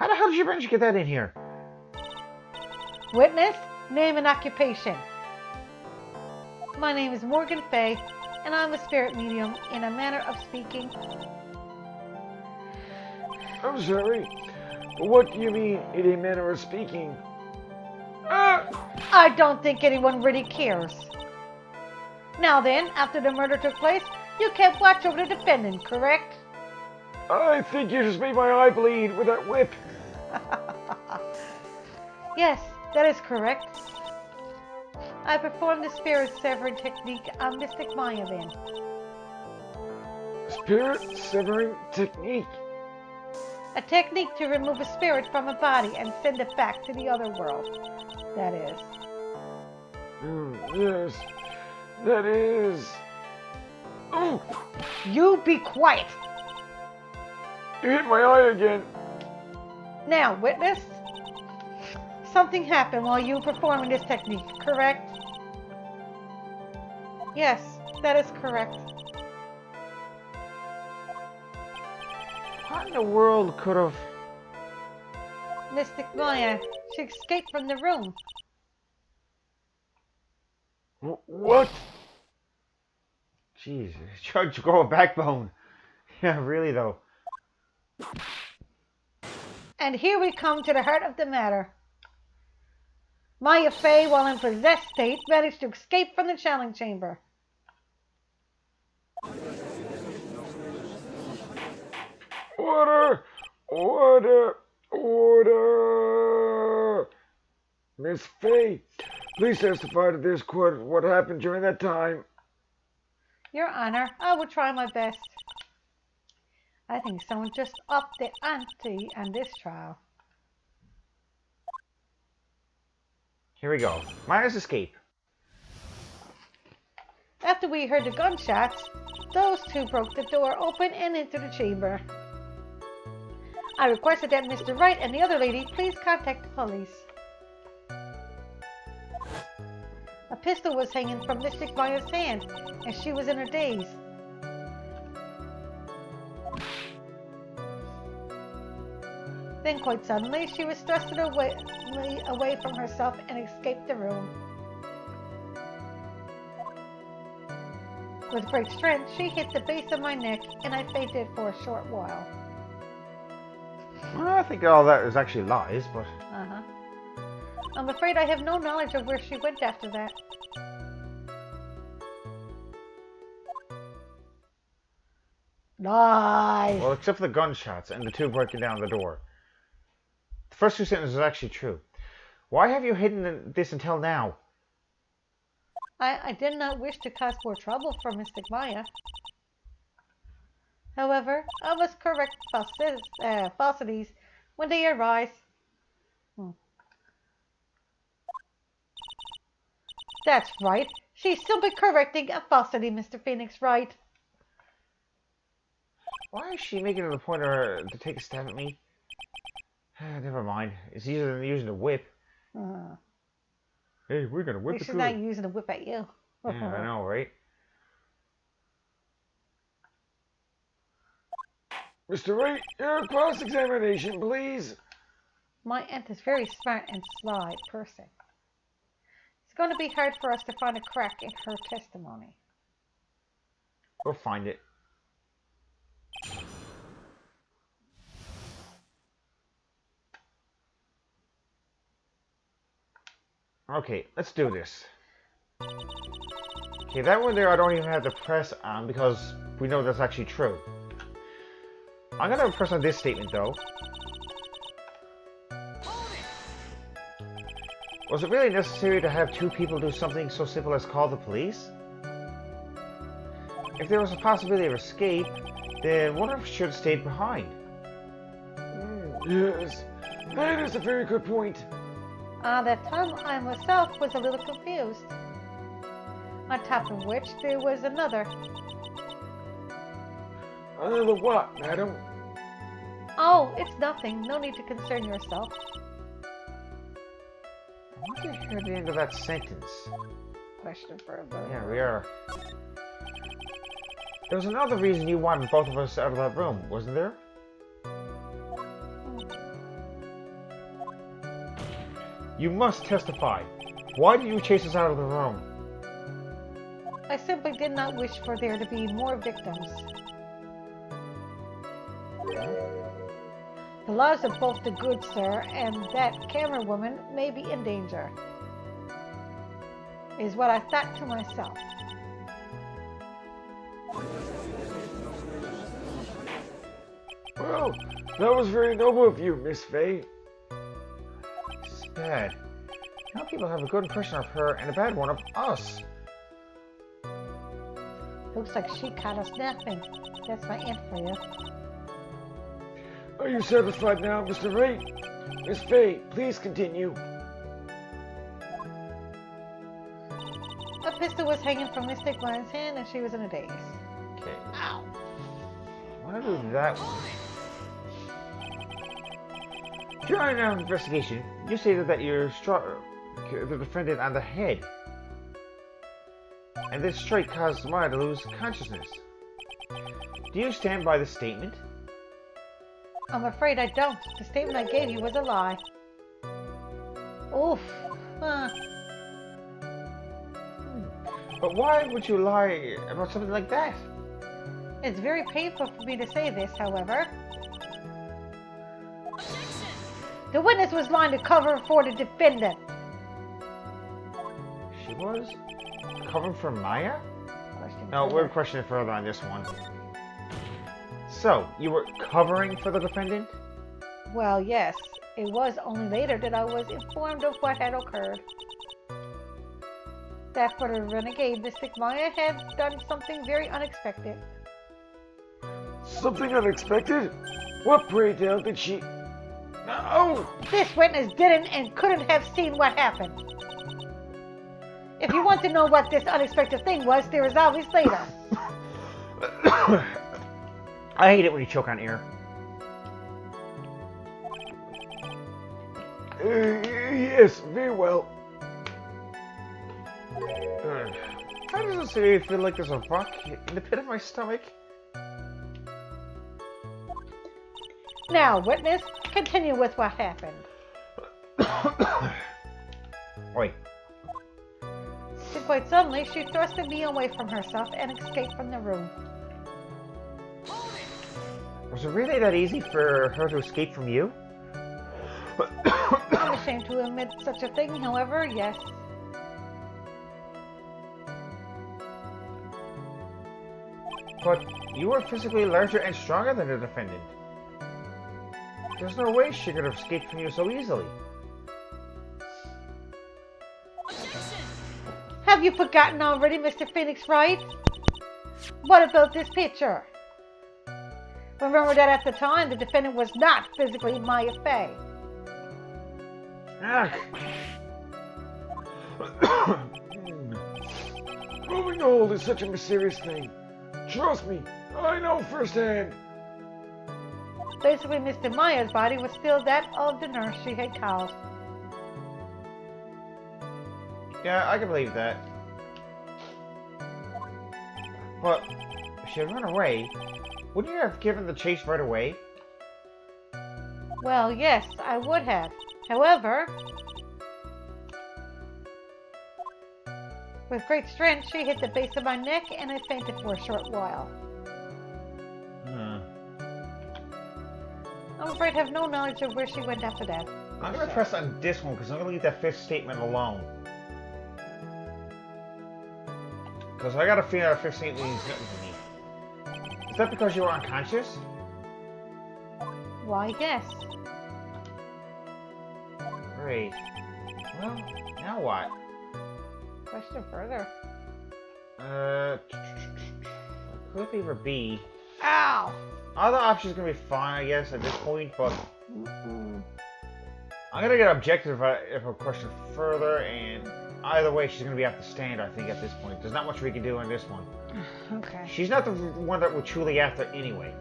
How the hell did you manage to get that in here? Witness, name and occupation. My name is Morgan Fay, and I'm a spirit medium in a manner of speaking. I'm sorry, but what do you mean in a manner of speaking? I don't think anyone really cares. Now then, after the murder took place, you kept watch over the defendant, correct? I think you just made my eye bleed with that whip. Yes, that is correct. I performed the spirit severing technique on Mystic Maya then. Spirit severing technique? A technique to remove a spirit from a body and send it back to the other world. That is. Yes, that is. Oh! You be quiet! You hit my eye again. Now, witness. Something happened while you were performing this technique, correct? Yes, that is correct. What in the world could have... Mystic Maya, she escaped from the room. What? Jeez, tried to grow a backbone. Yeah, really though. And here we come to the heart of the matter. Maya Fey, while in possessed state, managed to escape from the channeling chamber. Order! Order! Order! Miss Fay, please testify to this court what happened during that time. Your Honor, I will try my best. I think someone just upped the ante on this trial. Here we go. Maya's escape. After we heard the gunshots, those two broke the door open and into the chamber. I requested that Mr. Wright and the other lady please contact the police. A pistol was hanging from Mystic Maya's hand, and she was in a daze. Then, quite suddenly, she was thrusted away from herself and escaped the room. With great strength, she hit the base of my neck, and I fainted for a short while. Well, I think all that is actually lies, but... I'm afraid I have no knowledge of where she went after that. Lies! Well, except for the gunshots and the two breaking down the door. The first two sentences are actually true. Why have you hidden this until now? I did not wish to cause more trouble for Mystic Maya. However, I must correct falsities when they arise. That's right. She's simply correcting a falsity, Mr. Phoenix Wright. Why is she making it a point to take a stab at me? Never mind. It's easier than using a whip. Hey, we're gonna whip it. She's not using a whip at you. Yeah, I know, right? Mr. Wright, your cross-examination, please. My aunt is very smart and sly person. It's going to be hard for us to find a crack in her testimony. We'll find it. Okay, let's do this. Okay, that one there I don't even have to press on because we know that's actually true. I'm gonna press on this statement though. Was it really necessary to have two people do something so simple as call the police? If there was a possibility of escape, then one of us should have stayed behind. Yes, that is a very good point. That time I myself was a little confused. On top of which there was another. Another what, madam? Oh, it's nothing. No need to concern yourself. I want to hear the end of that sentence. Question for a moment. Yeah, we are. There was another reason you wanted both of us out of that room, wasn't there? You must testify. Why did you chase us out of the room? I simply did not wish for there to be more victims. The lives of both the good sir and that camera woman may be in danger, is what I thought to myself. Well, that was very noble of you, Miss Faye. This is bad. Now people have a good impression of her and a bad one of us. Looks like she caught us napping. That's my aunt for you. Are you satisfied now, Mr. Wright? Miss Faye, please continue. A pistol was hanging from Miss Stickmine's hand and she was in a daze. Okay. Ow. I want to do that one. During our investigation, you stated that you struck the defendant on the head. And this strike caused Maya to lose consciousness. Do you stand by this statement? I'm afraid I don't. The statement I gave you was a lie. Oof. But why would you lie about something like that? It's very painful for me to say this, however. The witness was lying to cover for the defendant. She was? Covering for Maya? Question No, further. we're questioning further on this one. So, you were covering for the defendant? Well, yes. It was only later that I was informed of what had occurred. That for the renegade, Mystic Maya had done something very unexpected. Something unexpected? What, pray tell, did she... No! This witness didn't and couldn't have seen what happened. If you want to know what this unexpected thing was, there is always later. I hate it when you choke on air. Yes, very well. How does it say feel like there's a rock in the pit of my stomach? Now, witness, continue with what happened. Wait. Then quite suddenly, she thrusted me away from herself and escaped from the room. Was it really that easy for her to escape from you? I'm ashamed to admit such a thing, however, yes. But you were physically larger and stronger than the defendant. There's no way she could have escaped from you so easily. Have you forgotten already, Mr. Phoenix Wright? What about this picture? Remember that at the time, the defendant was not physically Maya Fey. Growing old is such a mysterious thing. Trust me, I know firsthand. Basically, Mr. Maya's body was still that of the nurse she had called. Yeah, I can believe that. But if she had run away, wouldn't you have given the chase right away? Well, yes, I would have. However, with great strength, she hit the base of my neck and I fainted for a short while. I'm afraid I have no knowledge of where she went after that. I'm gonna press on this one because I'm gonna leave that fifth statement alone. Because I got a feeling that fifth statement means nothing to me. Is that because you were unconscious? Why, yes. Great. Well, now what? Question further. Could be either B. Ow! Other options gonna be fine, I guess, at this point, but I'm gonna get objective if I question further, and either way, she's gonna be off the stand, I think, at this point. There's not much we can do on this one. Okay. She's not the one that we're truly after anyway,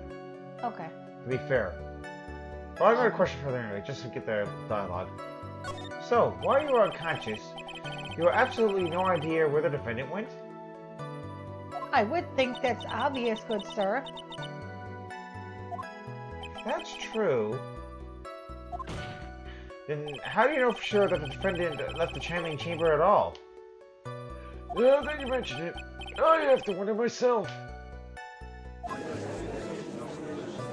Okay. to be fair. But I'm gonna question further anyway, just to get the dialogue. So, while you were unconscious, you had absolutely no idea where the defendant went? I would think that's obvious, good sir. If that's true, Then how do you know for sure that the defendant left the channeling chamber at all? Now that you mention it, I have to wonder myself.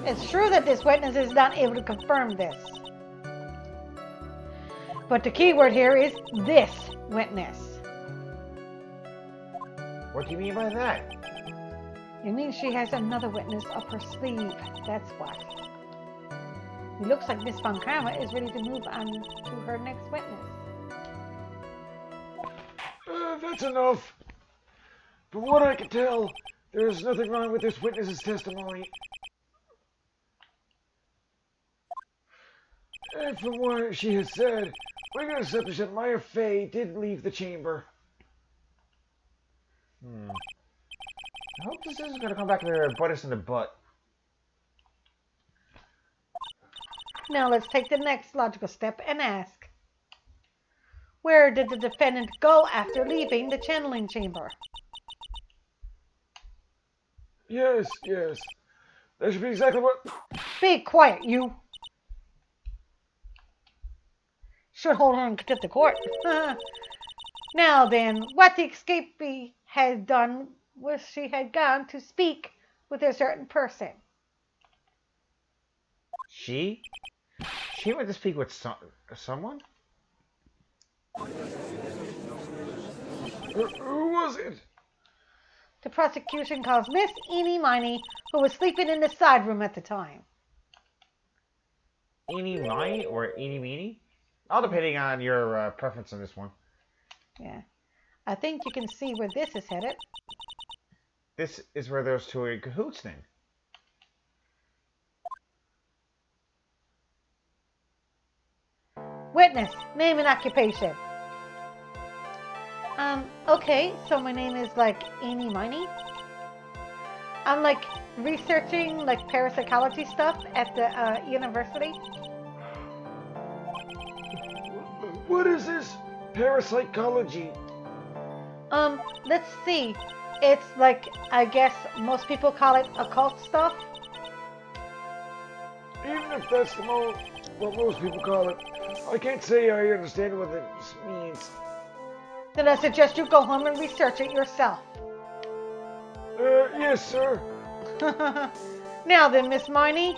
It's true that this witness is not able to confirm this. But the key word here is this witness. What do you mean by that? It means she has another witness up her sleeve. That's what. It looks like Miss Von Karma is ready to move on to her next witness. That's enough. From what I can tell, there's nothing wrong with this witness's testimony. And from what she has said, we can establish that Maya Fey did leave the chamber. I hope this isn't going to come back to bite us in the butt. Now let's take the next logical step and ask, where did the defendant go after leaving the channeling chamber? Yes. That should be exactly what... Be quiet, you! Should hold her in contempt of court. Now then, what the escapee had done was she had gone to speak with a certain person. She? She went to speak with someone? Who was it? The prosecution calls Miss Eenie Miney, who was sleeping in the side room at the time. Eenie Mine or Eenie Meenie? All depending on your preference on this one. Yeah. I think you can see where this is headed. This is where those two are in cahoots then. Witness, name and occupation. Okay, so my name is like Eenie Miney. I'm like researching like parapsychology stuff at the university. What is this? Parapsychology. Let's see. It's like, I guess most people call it occult stuff. Even if that's what most people call it, I can't say I understand what it means. Then I suggest you go home and research it yourself. Yes, sir. Now then, Miss Miney.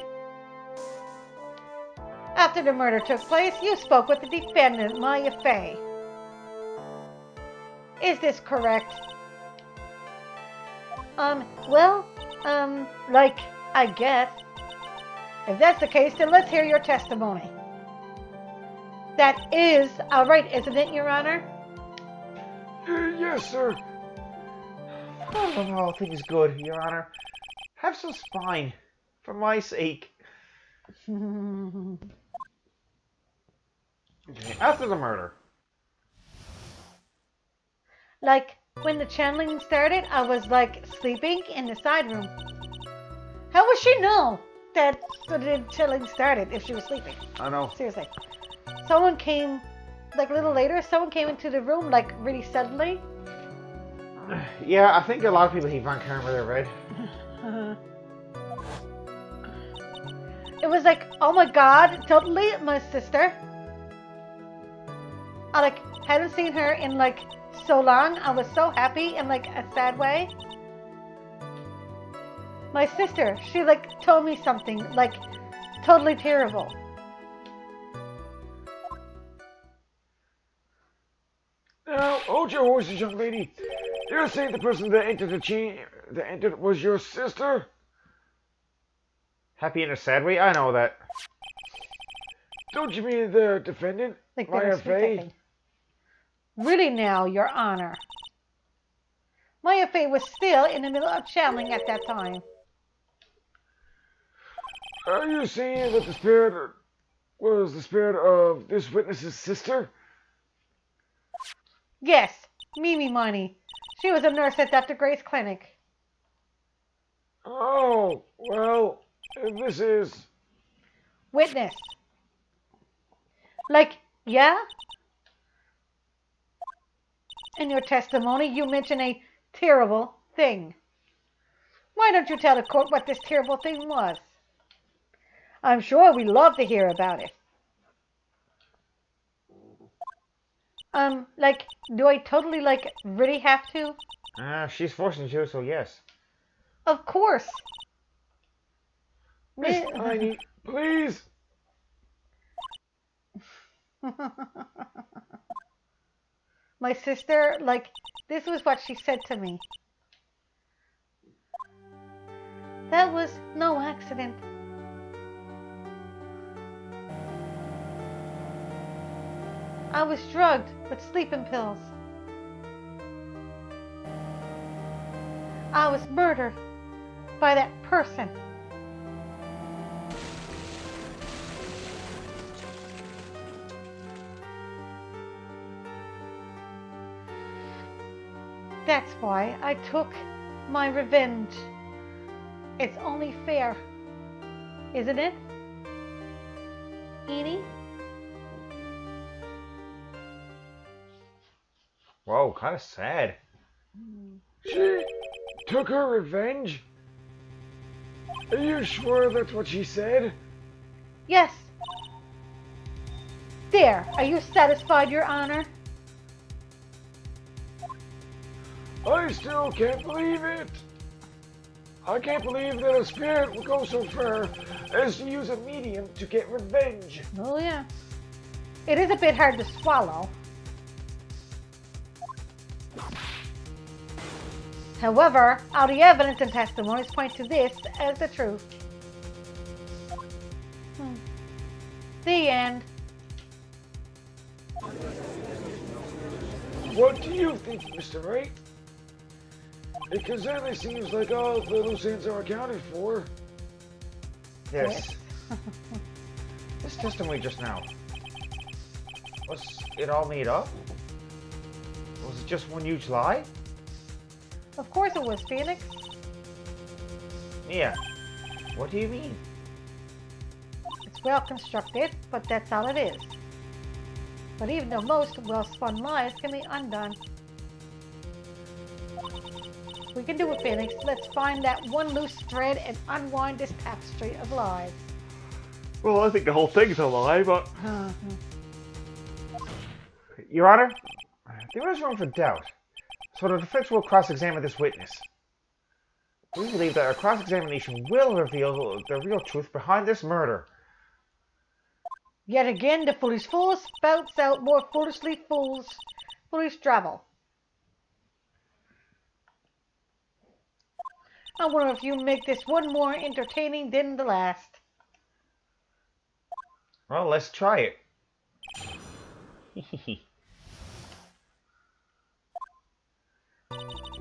After the murder took place, you spoke with the defendant, Maya Fey. Is this correct? Like, I guess. If that's the case, then let's hear your testimony. That is alright, isn't it, Your Honor? Yes, sir. All things good, Your Honor. Have some spine, for my sake. After the murder. Like, when the channeling started, I was like sleeping in the side room. How would she know that the channeling started if she was sleeping? I know. Seriously. Someone came, like a little later, someone came into the room like really suddenly. Yeah, I think a lot of people hate Von Karma, they're red. It was like, oh my god, totally my sister. I like hadn't seen her in like so long. I was so happy in like a sad way. My sister, she like told me something like totally terrible. Now, hold your horses, young lady. You're saying the person that entered was your sister? Happy in a sad way? I know that. Don't you mean the defendant, Like they were Maya sweet Fey? talking. Really now, Your Honor. Maya Fey was still in the middle of channeling at that time. Are you saying that the spirit was the spirit of this witness's sister? Yes, Mimi Miney. She was a nurse at Dr. Gray's clinic. Oh, well, this is... Witness. Like, yeah? In your testimony, you mention a terrible thing. Why don't you tell the court what this terrible thing was? I'm sure we'd love to hear about it. Like, do I totally, like, really have to? She's forcing you, so yes. Of course. Miss Tiny, please. My sister, like, this was what she said to me. That was no accident. I was drugged with sleeping pills. I was murdered by that person. That's why I took my revenge. It's only fair, isn't it, Edie? Whoa, kind of sad. She took her revenge? Are you sure that's what she said? Yes. There, are you satisfied, Your Honor? I still can't believe it. I can't believe that a spirit would go so far as to use a medium to get revenge. Oh, yeah. It is a bit hard to swallow. However, all the evidence and testimonies point to this as the truth. The end. What do you think, Mr. Wright? It certainly seems like all the loose ends are accounted for. Yes. This testimony just now. Was it all made up? Was it just one huge lie? Of course it was, Phoenix. Yeah. What do you mean? It's well constructed, but that's all it is. But even the most well-spun lies can be undone. We can do it, Phoenix. Let's find that one loose thread and unwind this tapestry of lies. Well, I think the whole thing's a lie, but... Your Honor, there is room for doubt, so the defense will cross-examine this witness. We believe that our cross-examination will reveal the real truth behind this murder. Yet again, the foolish fool spouts out more foolish drivel. I wonder if you make this one more entertaining than the last. Well, let's try it.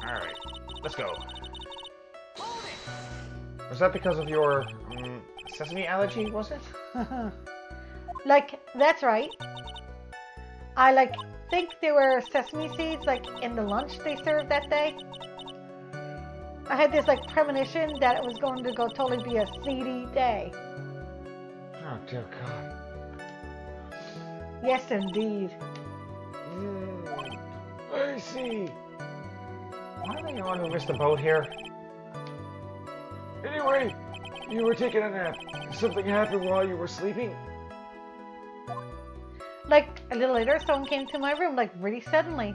Alright, let's go. Was that because of your sesame allergy, was it? Like, that's right. I think there were sesame seeds in the lunch they served that day. I had this premonition that it was going to go totally be a seedy day. Oh dear God. Yes, indeed. I see. Am I the one who missed the boat here? Anyway, you were taking a nap. Something happened while you were sleeping? A little later, someone came to my room, really suddenly.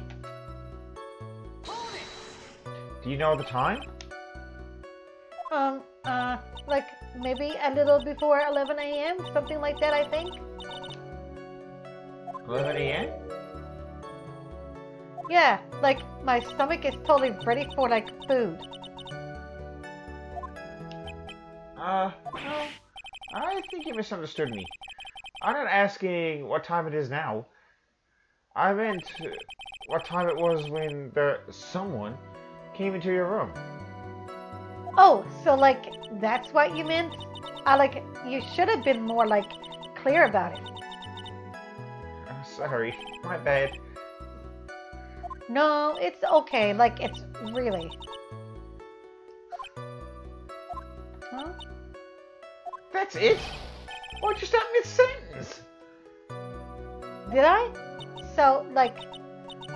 Do you know the time? Maybe a little before 11 a.m., something like that, I think. 11 a.m.? Yeah, my stomach is totally ready for, food. No, I think you misunderstood me. I'm not asking what time it is now. I meant what time it was when someone came into your room. Oh, so, that's what you meant? You should have been more, clear about it. Sorry, my bad. No, it's okay. It's really. Huh? That's it? Why'd you stop mid-sentence? Did I? So,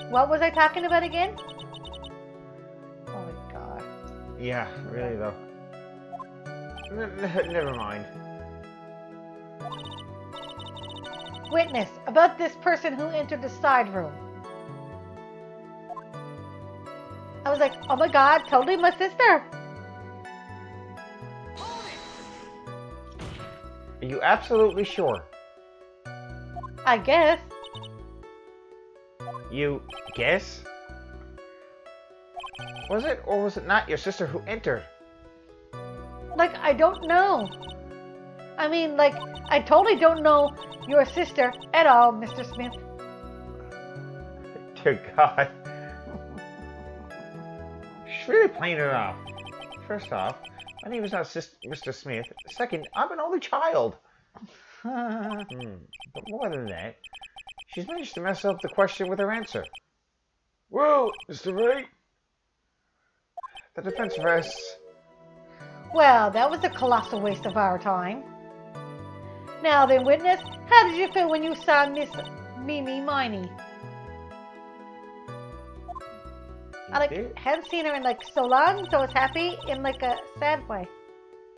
what was I talking about again? Oh my God. Yeah, really though. Never mind. Witness, about this person who entered the side room. was like, oh my god, totally my sister. Are you absolutely sure? I guess. You guess? Was it or was it not your sister who entered? Like, I don't know. I mean, like, I totally don't know your sister at all, Mr. Smith. Dear God. She's really playing it off. First off, my name is not Mr. Smith. Second, I'm an only child. But more than that, she's managed to mess up the question with her answer. Well, Mr. Wright, The defense rests. Well, that was a colossal waste of our time. Now then, witness, how did you feel when you saw Miss Mimi Miney? I hadn't seen her in like so long, so I was happy in like a sad way.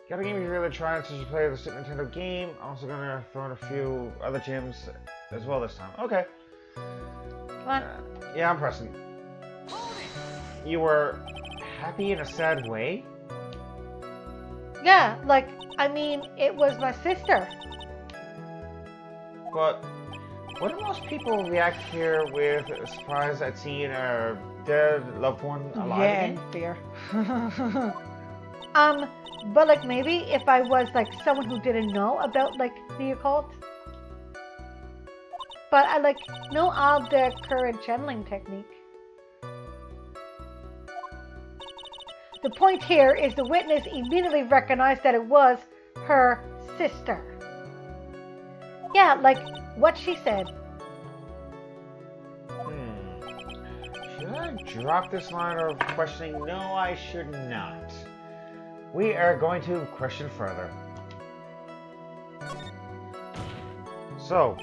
Gotta give me a really try since you play the Super Nintendo game. Also gonna throw in a few other gyms as well this time. Okay. Come on. Yeah, I'm pressing. You were happy in a sad way? Yeah, like, I mean, it was my sister. But wouldn't most people react here with surprise at seeing a dead loved one alive again? And fear. But like maybe if I was like someone who didn't know about like the occult. But I like know all the current channeling technique. The point here is the witness immediately recognized that it was her sister. Yeah, like what she said. Should I drop this line of questioning? No, I should not. We are going to question further. So,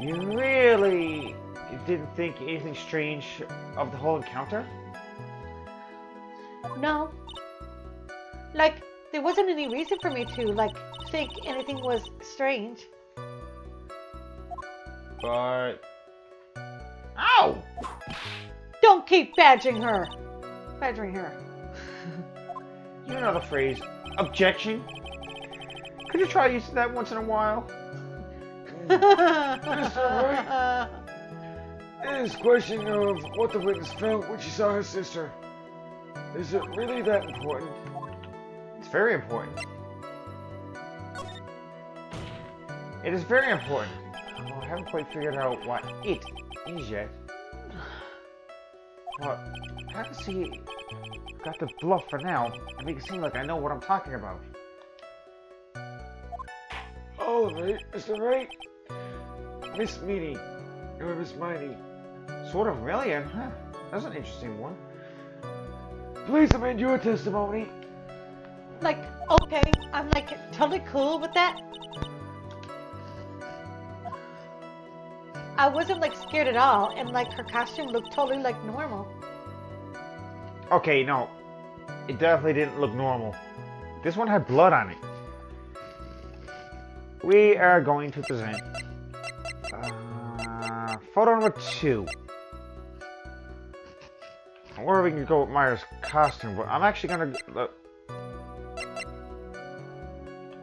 you really didn't think anything strange of the whole encounter? No. Like, there wasn't any reason for me to, like, think anything was strange. But... Ow! Don't keep badgering her. Badgering her. You know the phrase, objection? Could you try using that once in a while? Mr. Wright, it is a question of what the witness felt when she saw her sister. Is it really that important? It's very important. It is very important. Although I haven't quite figured out what it is yet. But I have to see. Got the bluff for now and make it seem like I know what I'm talking about. All of it, Mr. Wright. Miss Meany, or Miss Miney. Sort of, really? Huh? That's an interesting one. Please amend your testimony. Like, okay, I'm like totally cool with that. I wasn't like scared at all, and like her costume looked totally like normal. Okay, no. It definitely didn't look normal. This one had blood on it. We are going to present photo number 2. Or we can go with Myra's costume, but I'm actually gonna I'm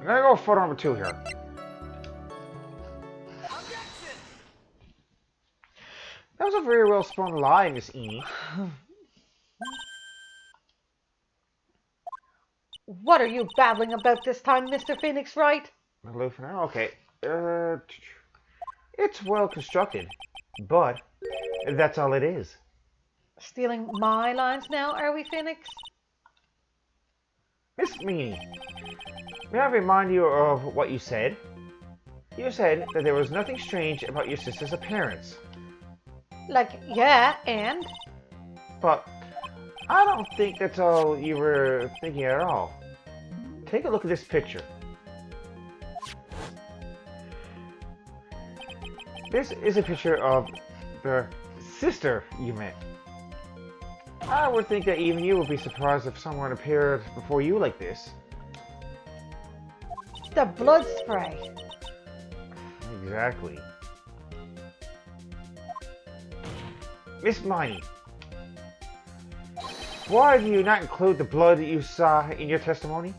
gonna go with photo number 2 here. That was a very well spun lie, Miss Amy. What are you babbling about this time, Mr. Phoenix Wright? Aloof now? Okay. It's well constructed, but that's all it is. Stealing my lines now, are we, Phoenix? Miss Meany, may I remind you of what you said? You said that there was nothing strange about your sister's appearance. Like, yeah, and? But I don't think that's all you were thinking at all. Take a look at this picture. This is a picture of the sister you met. I would think that even you would be surprised if someone appeared before you like this. The blood spray. Exactly. Why do you not include the blood you saw in your testimony?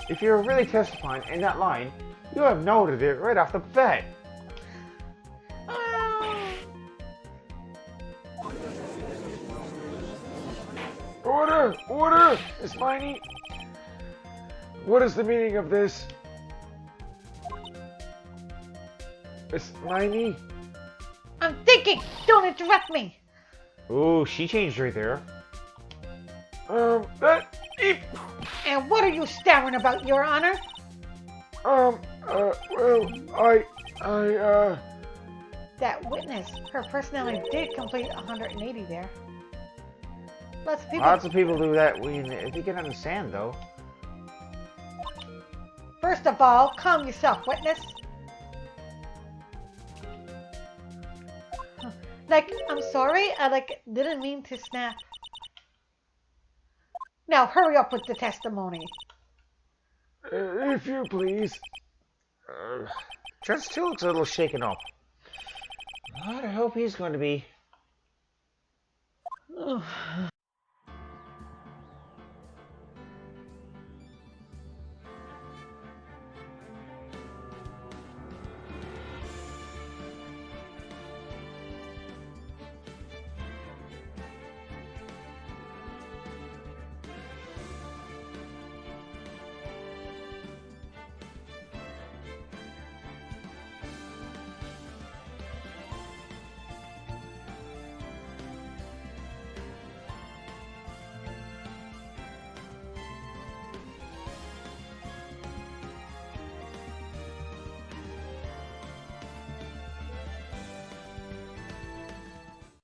If you're really testifying and not lying, you have noted it right off the bat. Order! Order! Miss Miney! What is the meaning of this? Miss Miney? I'm thinking! Don't interrupt me! Ooh, she changed right there. And what are you staring about, Your Honor? Well, That witness, her personality did complete 180 there. Lots of people do that when they can understand, though. First of all, calm yourself, witness. I'm sorry, I didn't mean to snap. Now hurry up with the testimony. if you please. Judge still looks a little shaken up. I hope he's going to be.